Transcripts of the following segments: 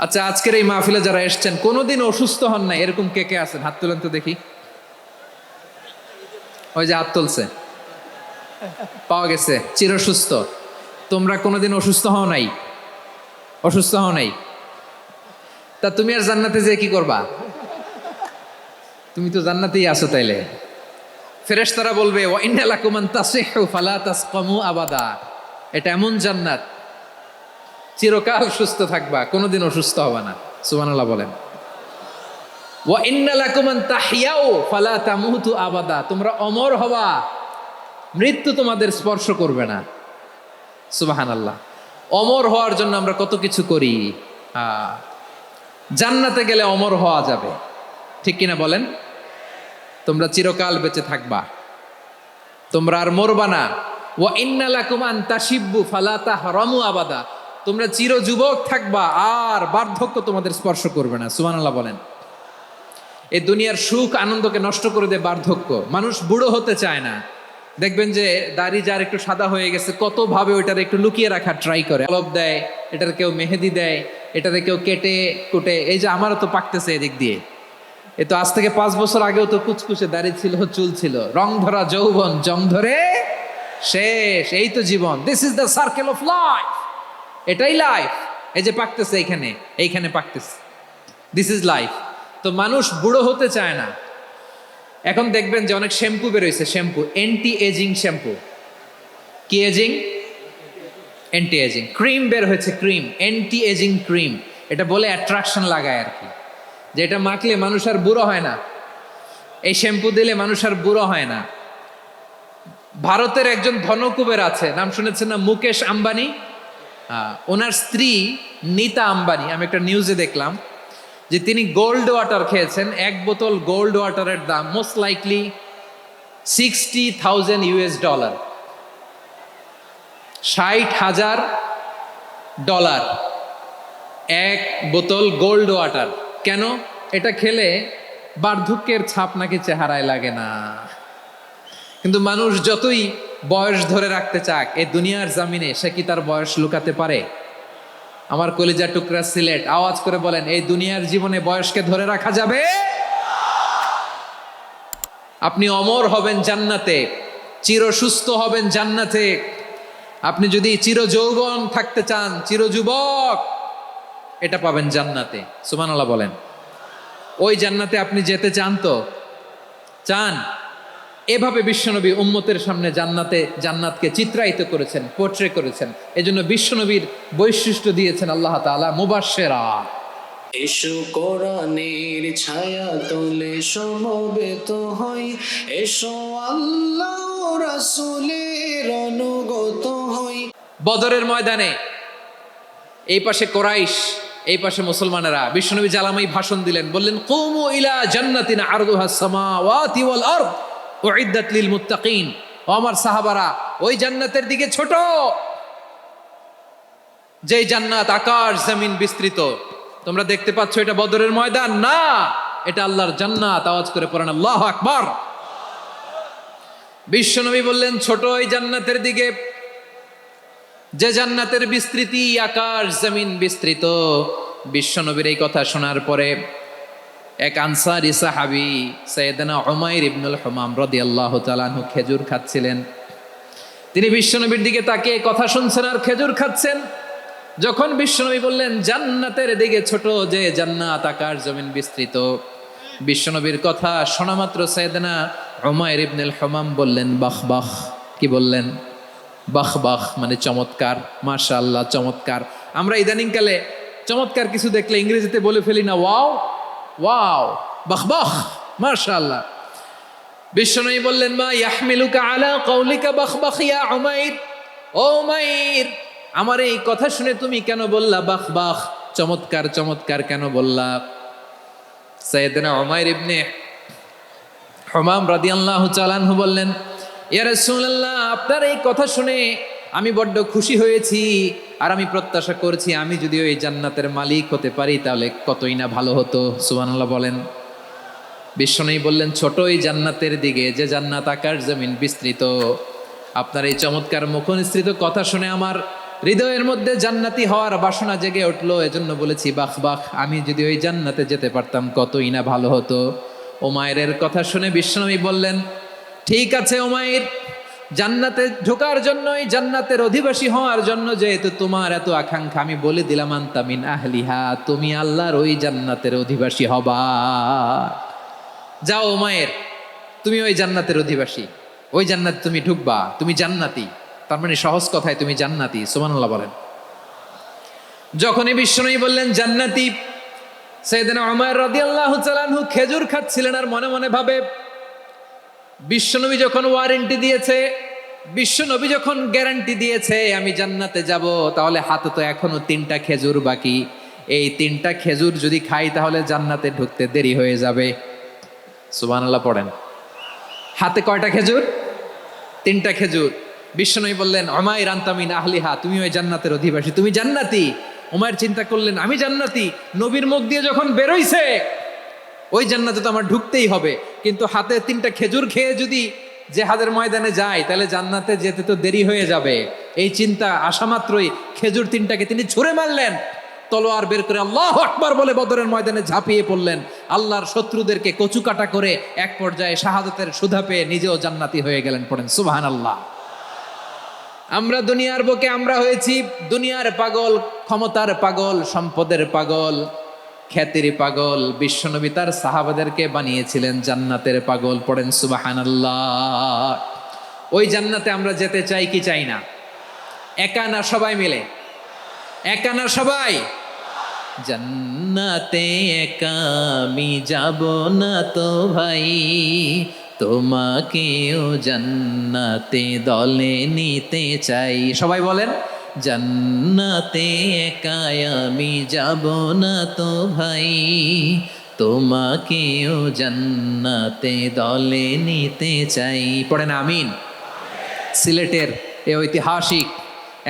আচ্ছা, আজকের এই মাহফিলে যারা এসছেন কোনোদিন অসুস্থ হন নাই এরকম কে কে আছেন? হাত তুলেন তো দেখি। ওই যে হাত তুলছে, পাওয়া গেছে, চিরসুস্থ। তোমরা কোনোদিন অসুস্থ হও নাই? অসুস্থ হও নাই? তা তুমি আর জান্নাতে যে কি করবা? তুমি তো জান্নাতেই আছো তাইলে। ফেরেশতারা বলবে ওয়া ইন্না লাকুম আন তাসিহু ফালা তাসকামু আবাদা। এটা এমন জান্নাত, চিরকাল সুস্থ থাকবা, কোনোদিন অসুস্থ হবে না। সুবহানাল্লাহ বলেন। ওয়া ইন্না লাকুম আন তাহইয়াউ ফালা তামুতু আবাদা। তোমরা অমর হবা, মৃত্যু তোমাদের স্পর্শ করবে না। সুবহানাল্লাহ। অমর হওয়ার জন্য আমরা কত কিছু করি। জান্নাতে গেলে অমর হওয়া যাবে, ঠিক কিনা বলেন? তোমরা চিরকাল বেঁচে থাকবা, তোমরা আর মরবা না। ওয়া ইন্না লাকুম আন তাশিব্বু ফালা তাহরামু আবাদা। তোমরা চির যুবক থাকবা, আর বার্ধক্য তোমাদের স্পর্শ করবে না। সুবহানাল্লাহ বলেন। এই দুনিয়ার সুখ আনন্দকে নষ্ট করে দেয় বার্ধক্য। মানুষ বুড়ো হতে চায় না। দেখবেন যে দাড়ি যার একটু সাদা হয়ে গেছে, কত ভাবে ওইটার একটু লুকিয়ে রাখার ট্রাই করে, কলপ দেয়, এটার কেউ মেহেদি দেয়, এটাতে কেউ কেটে কুটে। এই যে আমারও তো পাকতেছে এদিক দিয়ে, এ তো আজ থেকে 5 বছর আগেও তো কুচকুচে দাড়ি ছিল, চুল ছিল, রং ধরা যৌবন জং ধরে শেষ। এই তো জীবন। This is the circle of life. এটাই লাইফ। এই যে পাকতেছে এইখানে, এইখানে পাকতেছে, দিস ইজ লাইফ। তো মানুষ বুড়ো হতে চায় না। এখন দেখবেন যে অনেক শ্যাম্পু বেরোইছে, শ্যাম্পু অ্যান্টি এজিং শ্যাম্পু। কি এজিং? Anti ageing. ক্রিম বের হয়েছে, ক্রিম, অ্যান্টি এজিং ক্রিম। এটা বলে অ্যাট্রাকশন লাগায় আর কি, যে এটা মাখলে মানুষ আর বুড়ো হয় না, এই শ্যাম্পু দিলে মানুষ আর বুড়ো হয় না। ভারতের একজন ধনকুবের আছে, নাম শুনেছেন না? মুকেশ আম্বানি। ওনার স্ত্রী নীতা আম্বানি, আমি একটা নিউজে দেখলাম যে তিনি গোল্ড ওয়াটার খেয়েছেন। 1 বোতল গোল্ড ওয়াটারের দাম মোস্ট লাইকলি $60,000, $60,000 1 বোতল গোল্ড ওয়াটার। কেন? এটা খেলে বার্ধক্যের ছাপ নাকি চেহারায় লাগে না। কিন্তু মানুষ যতই বয়স ধরে রাখতে চাক এই দুনিয়ার জামিনে, সে কি তার বয়স লুকাতে পারে? আমার কলিজার টুকরা সিলেট, আওয়াজ করে বলেন, এই দুনিয়ার জীবনে বয়সকে ধরে রাখা যাবে? আপনি অমর হবেন জান্নাতে, চির সুস্থ হবেন জান্নাতে। আপনি যদি চির যৌবন থাকতে চান, চির যুবক, এটা পাবেন জান্নাতে। সুবহানাল্লাহ বলেন। ওই জান্নাতে আপনি যেতে চান তো? চান? এভাবে বিশ্বনবী উম্মতের সামনে জান্নাতকে চিত্রায়িত করেছেন, পোর্ট্রে করেছেন। এজন্য বিশ্বনবীর বৈশিষ্ট্য দিয়েছেন আল্লাহ তাআলা মুবাশশিরা। এসো কোরআনের ছায়া তলে সমবেত হই, এসো আল্লাহ রাসূলের অনুগত হই। বদরের ময়দানে এই পাশে কোরাইশ, এই পাশে মুসলমানেরা। বিশ্বনবী জালামাই ভাষণ দিলেন, বললেন কুমু ইলা জান্নাতিন আরদুহাস সামাওয়াতি ওয়াল আরদ উইদ্দাত লিল মুত্তাকিন। ও আমার সাহাবারা, ওই জান্নাতের দিকে ছোট, যেই জান্নাত আকাশ জমিন বিস্তৃত। তোমরা দেখতে পাচ্ছ এটা বদরের ময়দান না, এটা আল্লাহর জান্নাত। আওয়াজ করে পড়েন আল্লাহু আকবার। বিশ্বনবী বললেন ছোট ওই জান্নাতের দিকে, যে জান্নাতের বিস্তৃতি আকাশ জমিন বিস্তৃত। বিশ্বনবীর এই কথা শোনার পরে এক আনসারী সাহাবী সাইয়েদনা উমাইর ইবনুল হুমাম রাদিয়াল্লাহু তাআলা আনহু খেজুর খাচ্ছিলেন। তিনি বিশ্বনবীর দিকে তাকিয়ে কথা শুনছেন আর খেজুর খাচ্ছেন। যখন বিশ্বনবী বললেন জান্নাতের দিকে ছোট, যে জান্নাত আকাশ জমিন বিস্তৃত, বিশ্বনবীর কথা শোনা মাত্র সাইয়েদনা উমাইর ইবনুল হুমাম বললেন বাহ বাহ। কি বললেন? বাহ বাহ মানে চমৎকার, মাশাআল্লাহ চমৎকার। আমরা ইদানিংকালে চমৎকার কিছু দেখলে ইংরেজিতে বলে ফেলি না, ওয়াও ওয়াও, বাহ বাহ, মাশাআল্লাহ। বিশ্বনবী বললেন মা ইয়াহমিলুকা আলা কওলিকা বাহ বাহ ইয়া উমাইর। ও উমাইর, আমার এই কথা শুনে তুমি কেন বললা বাহ বাহ, চমৎকার চমৎকার কেন বললা? সাইয়েদনা উমাইর ইবনে হুমাম রাদিয়াল্লাহু তাআলা আনহু বললেন ইয়া রাসূলুল্লাহ, আপনার এই কথা শুনে আমি বড্ড খুশি হয়েছি, আর আমি প্রত্যাশা করছি আমি যদি ওই জান্নাতের মালিক হতে পারি তাহলে কতই না ভালো হতো। সুবহানাল্লাহ বলেন। বিশ্বনবী বললেন ছোট ওই জান্নাতের দিকে, যে জান্নাত আকাশ জমিন বিস্তৃত। আপনার এই চমৎকার মুখনিসৃত কথা শুনে আমার হৃদয়ের মধ্যে জান্নাতি হওয়ার বাসনা জেগে উঠলো, এজন্য বলেছি বাখ বাখ, আমি যদি ওই জান্নাতে যেতে পারতাম কতই না ভালো হতো। উমাইরের কথা শুনে বিশ্বনবী বললেন, ঠিক আছে উমাইর, জান্নাতে ঢোকার জন্য, এই জান্নাতের অধিবাসী হওয়ার জন্য যেহেতু তোমার এত আকাঙ্ক্ষা, আমি বলে দিলাম আনতা মিন আহলিহা, তুমি আল্লাহর ওই জান্নাতের অধিবাসী হবা। যাও উমাইর, তুমি ওই জান্নাতের অধিবাসী, ওই জান্নাতে তুমি ঢুকবা, তুমি জান্নাতি। তার মানে সহজ কথায় তুমি জান্নাতি। সুবহানাল্লাহ বলেন। যখনই বিশ্বনবী বললেন জান্নাতি, সাইয়েদনা উমর রাদিয়াল্লাহু তাআলা আনহু খেজুর খাচ্ছিলেন আর মনে মনে ভাবে, বিশ্বনবী যখন ওয়ারেন্টি দিয়েছে, বিশ্বনবী যখন গ্যারান্টি দিয়েছে আমি জান্নাতে যাব, তাহলে হাতে তো এখনো 3টা খেজুর বাকি। এই 3টা খেজুর যদি খাই তাহলে জান্নাতে ঢুকতে দেরি হয়ে যাবে। সুবহানাল্লাহ পড়েন। হাতে কয়টা খেজুর? 3টা খেজুর। বিশ্বনবী বললেন, উমাইর আনতা মিন আহলিহা, তুমি ওই জান্নাতের অধিবাসী, তুমি জান্নাতি। উমাইর চিন্তা করলেন, আমি জান্নাতি, নবীর মুখ দিয়ে যখন বেরোইছে ওই জান্নাতে তো আমার ঢুকতেই হবে, কিন্তু হাতে 3টা খেজুর খেয়ে যদি জেহাদের ময়দানে যায় তাহলে জান্নাতে যেতে তো দেরি হয়ে যাবে। এই চিন্তা আসা মাত্রই খেজুর 3টাকে তিনি ছুঁড়ে মারলেন, তলোয়ার বের করে আল্লাহু আকবার বলে বদরের ময়দানে ঝাঁপিয়ে পড়লেন। আল্লাহর শত্রুদেরকে কচুকাটা করে এক পর্যায়ে শাহাদাতের সুধা পেয়ে নিজেও জান্নাতি হয়ে গেলেন। পড়েন সুবহানাল্লাহ। আমরা দুনিয়ার বুকে আমরা হয়েছি দুনিয়ার পাগল, ক্ষমতার পাগল, সম্পদের পাগল, খ্যাতির পাগল। বিশ্বনবী তার সাহাবাদেরকে বানিয়েছিলেন জান্নাতের পাগল। পড়েন সুবহানাল্লাহ। ওই জান্নাতে আমরা যেতে চাই কি চাই না? একা না সবাই মিলে? একা না সবাই? জান্নাতে একা আমি যাব না তো ভাই, তোমাকেও জান্নাতে দলে নিতে চাই। সবাই বলেন, জান্নাতে একা আমি যাব না তো ভাই, তোমাকেও জান্নাতে দলে নিতে চাই। পড়েন আমিন। সিলেটের এই ঐতিহাসিক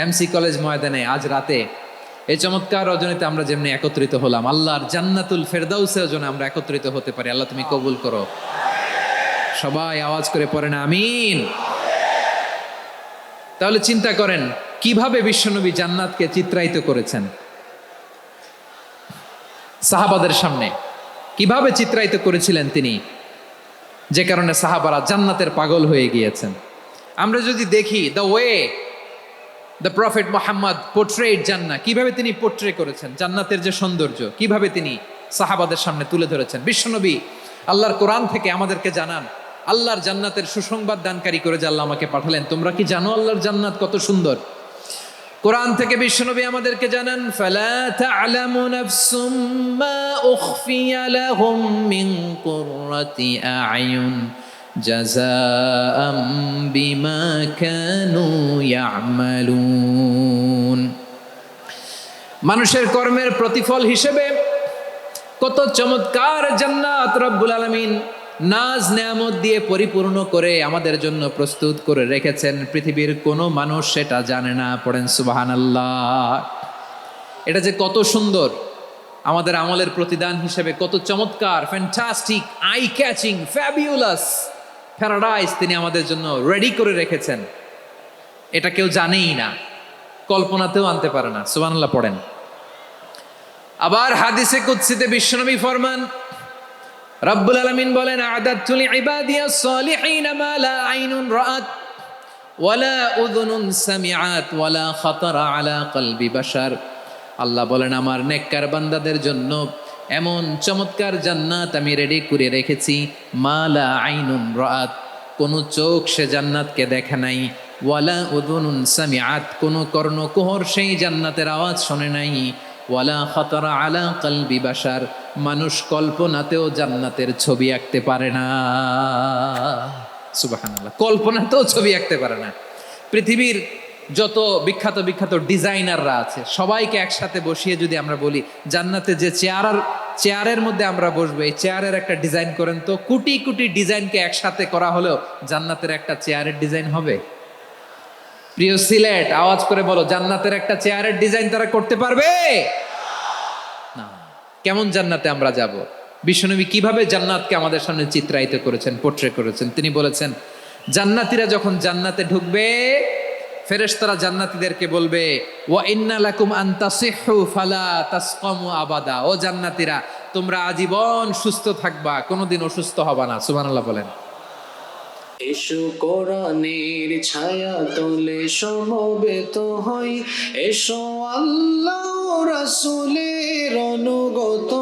এমসি কলেজ ময়দানে আজ রাতে এই চমৎকার রজনীতে আমরা যেমনি একত্রিত হলাম, আল্লাহর জান্নাতুল ফেরদাউসের জন্য আমরা একত্রিত হতে পারি। আল্লাহ তুমি কবুল করো। সবাই আওয়াজ করে পড়েন আমিন। তাহলে চিন্তা করেন কিভাবে বিশ্বনবী জান্নাতকে চিত্রায়িত করেছেন সাহাবাদের সামনে, কিভাবে চিত্রায়িত করেছিলেন তিনি, যে কারণে সাহাবারা জান্নাতের পাগল হয়ে গিয়েছেন। আমরা যদি দেখি the way the prophet Muhammad পোর্ট্রেড জান্নাত, কিভাবে তিনি পোর্ট্রে করেছেন জান্নাতের যে সৌন্দর্য, কিভাবে তিনি সাহাবাদের সামনে তুলে ধরেছেন। বিশ্বনবী আল্লাহর কোরআন থেকে আমাদেরকে জানান, আল্লাহর জান্নাতের সুসংবাদ দানকারী করে যে আল্লাহ আমাকে পাঠালেন। তোমরা কি জানো আল্লাহর জান্নাত কত সুন্দর? কোরআন থেকে বিশ্বনবী আমাদেরকে জানান, ফালা তা'লামু নাফসুম মা উখফিয়া লাহুম মিন কুররাতি আ'য়ুন জাযাআম বিমা কানু ইয়া'মালুন। মানুষের কর্মের প্রতিফল হিসেবে কত চমৎকার জান্নাত রব্বুল আলামিন নাজ নেয়ামত দিয়ে পরিপূর্ণ করে আমাদের জন্য প্রস্তুত করে রেখেছেন। পৃথিবীর কোনো মানুষ সেটা জানে না। পড়েন সুবহানাল্লাহ। এটা যে কত সুন্দর, আমাদের আমলের প্রতিদান হিসেবে কত চমৎকার, fantastic, eye catching, fabulous paradise তিনি আমাদের জন্য রেডি করে রেখেছেন। এটা কেউ জানেই না, কল্পনাতেও আনতে পারে না। সুবহানাল্লাহ পড়েন। আবার হাদিসে কুদসিতে বিশ্বনবী ফরমান, রব্বুল আলামিন বলেন, আ'দাদতু লিইবাদিয়াস সালিহিন মা লা আইনুন রাআত ওয়ালা উযুনুন সামিআত ওয়ালা খাতারা আলা কলবি বাশার। আল্লাহ বলেন, আমার নেককার বান্দাদের জন্য এমন চমৎকার জান্নাত আমি রেডি করে রেখেছি, মা লা আইনুন রাআত, কোন চোখ সে জান্নাতকে দেখে নাই, ওয়ালা উযুনুন সামিআত, কোন কর্ণকুহর সেই জান্নাতের আওয়াজ শোনে নাই, ওয়ালা খাতারা আলা কলবি বাশার, মানুষ কল্পনাতেও জান্নাতের ছবি আঁকতে পারে না। সুবহানাল্লাহ, কল্পনাতেও ছবি আঁকতে পারে না। পৃথিবীর যত বিখ্যাত বিখ্যাত ডিজাইনাররা আছে সবাইকে একসাথে বসিয়ে যদি আমরা বলি জান্নাতে যে চেয়ারের মধ্যে আমরা বসবো, এই চেয়ারের একটা ডিজাইন করেন তো, কোটি কোটি ডিজাইনকে একসাথে করা হলেও জান্নাতের একটা চেয়ারের ডিজাইন হবে? প্রিয় সিলেট, আওয়াজ করে বলো, জান্নাতের একটা চেয়ারের ডিজাইন তারা করতে পারবে না। কেমন জান্নাতে আমরা যাব? বিশ্বনবী কিভাবে জান্নাতকে আমাদের সামনে চিত্রায়িত করেছেন, পোর্ট্রে করেছেন। তিনি বলেছেন, জান্নাতীরা যখন জান্নাতে ঢুকবে, ফেরেশতারা জান্নাতীদেরকে বলবে ওয়া ইন্না লাকুম আন তাসিহু ফালা তাসকামু আবাদা, ও জান্নাতীরা তোমরা আজীবন সুস্থ থাকবা, কোনোদিন অসুস্থ হবা না। সুবহানাল্লাহ বলেন। এসো কোরআনের ছায়া তলে সমবেত হই, এসো আল্লাহ রাসূলের অনুগত